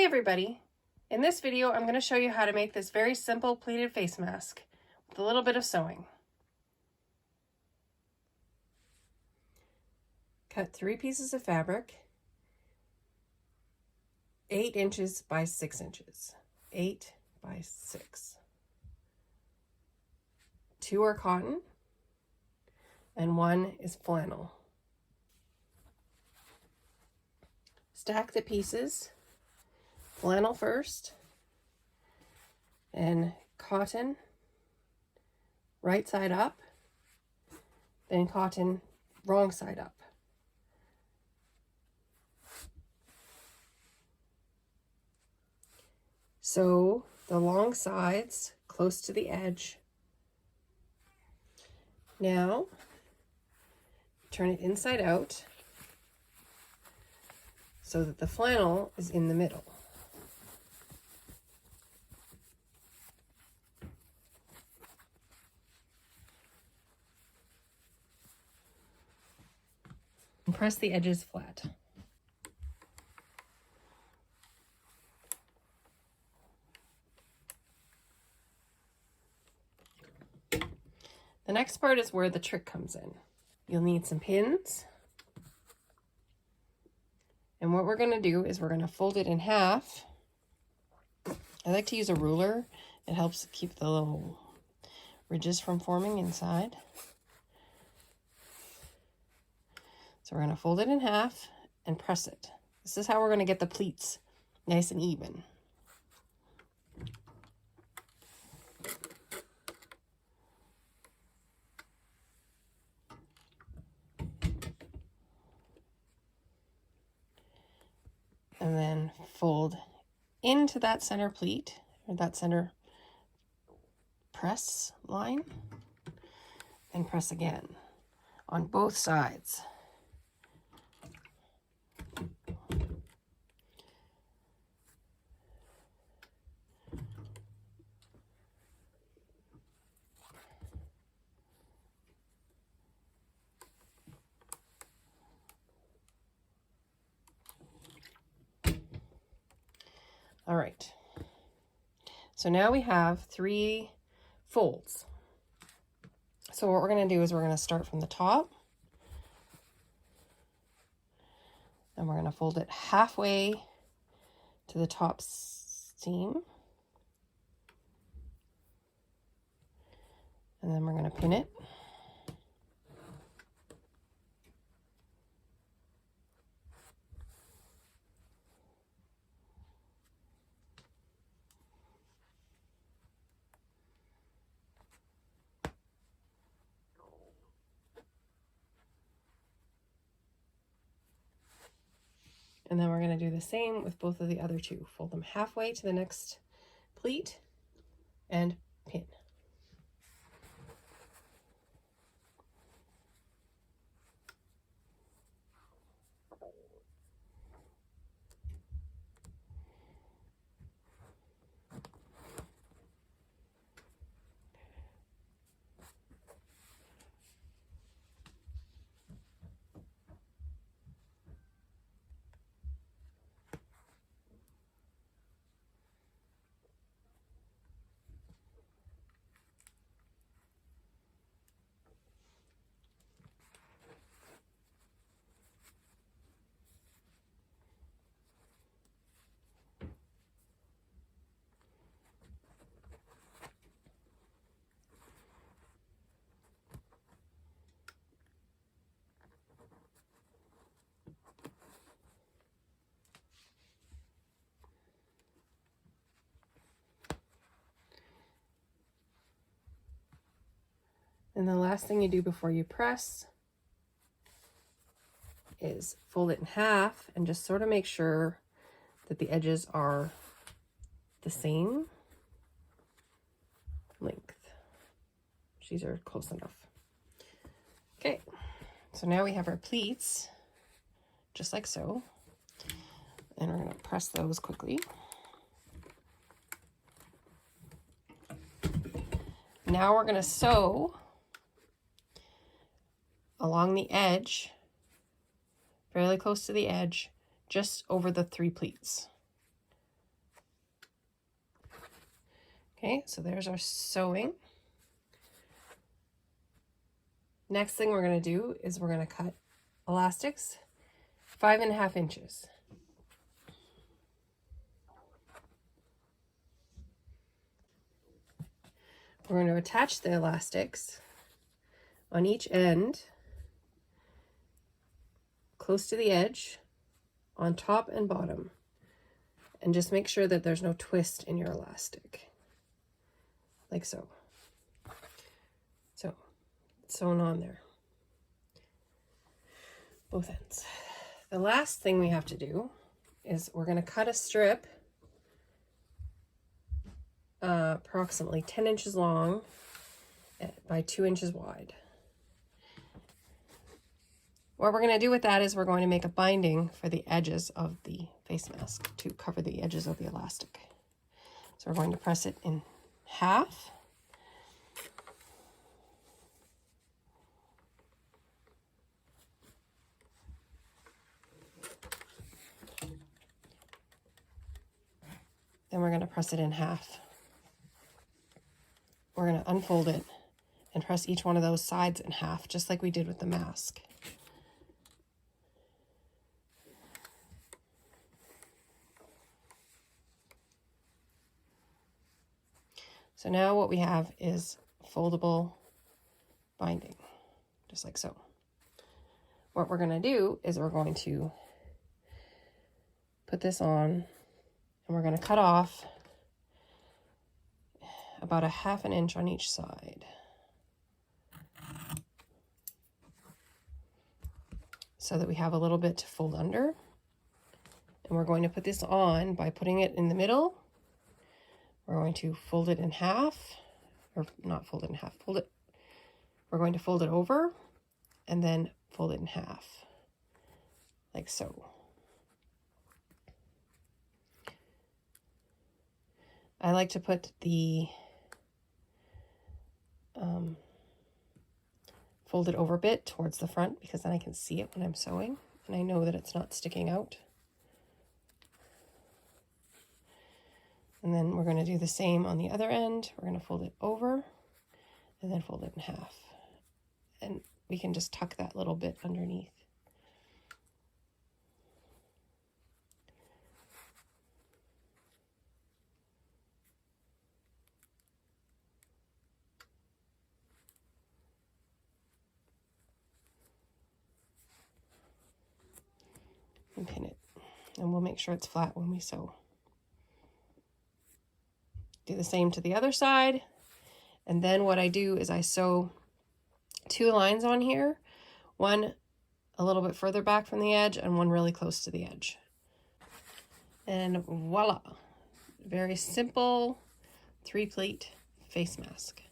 everybody! In this video I'm going to show you how to make this very simple pleated face mask with a little bit of sewing. Cut 3 pieces of fabric 8 inches by 6 inches. 8 by 6. 2 are cotton and 1 is flannel. Stack the pieces. Flannel first, and cotton right side up, then cotton wrong side up. Sew the long sides close to the edge. Now turn it inside out so that the flannel is in the middle. And press the edges flat. The next part is where the trick comes in. You'll need some pins. And what we're going to do is we're going to fold it in half. I like to use a ruler. It helps keep the little ridges from forming inside. So we're going to fold it in half and press it. This is how we're going to get the pleats nice and even. And then fold into that center pleat, or that center press line, and press again on both sides. All right, so now we have 3 folds. So what we're going to do is we're going to start from the top, and we're going to fold it halfway to the top seam, and then we're going to pin it. And then we're going to do the same with both of the other 2. Fold them halfway to the next pleat and pin. And the last thing you do before you press is fold it in half and just sort of make sure that the edges are the same length. These are close enough. Okay, so now we have our pleats, just like so. And we're going to press those quickly. Now we're going to sew along the edge, fairly close to the edge, just over the 3 pleats. Okay, so there's our sewing. Next thing we're going to do is we're going to cut elastics 5.5 inches. We're going to attach the elastics on each end, close to the edge, on top and bottom. And just make sure that there's no twist in your elastic, like so. So, it's sewn on there, both ends. The last thing we have to do is we're going to cut a strip approximately 10 inches long by 2 inches wide. What we're going to do with that is we're going to make a binding for the edges of the face mask to cover the edges of the elastic. So we're going to press it in half. Then we're going to press it in half. We're going to unfold it and press each one of those sides in half, just like we did with the mask. So now what we have is foldable binding, just like so. What we're going to do is we're going to put this on and we're going to cut off about 1/2 inch on each side. So that we have a little bit to fold under. And we're going to put this on by putting it in the middle. We're going to fold it in half, or not fold it in half, fold it. We're going to fold it over and then fold it in half, like so. I like to put the folded over bit towards the front because then I can see it when I'm sewing and I know that it's not sticking out. And then we're going to do the same on the other end. We're going to fold it over and then fold it in half. And we can just tuck that little bit underneath. And pin it. And we'll make sure it's flat when we sew. Do the same to the other side. And then what I do is I sew 2 lines on here, one a little bit further back from the edge and one really close to the edge. And voila, very simple 3-pleat face mask.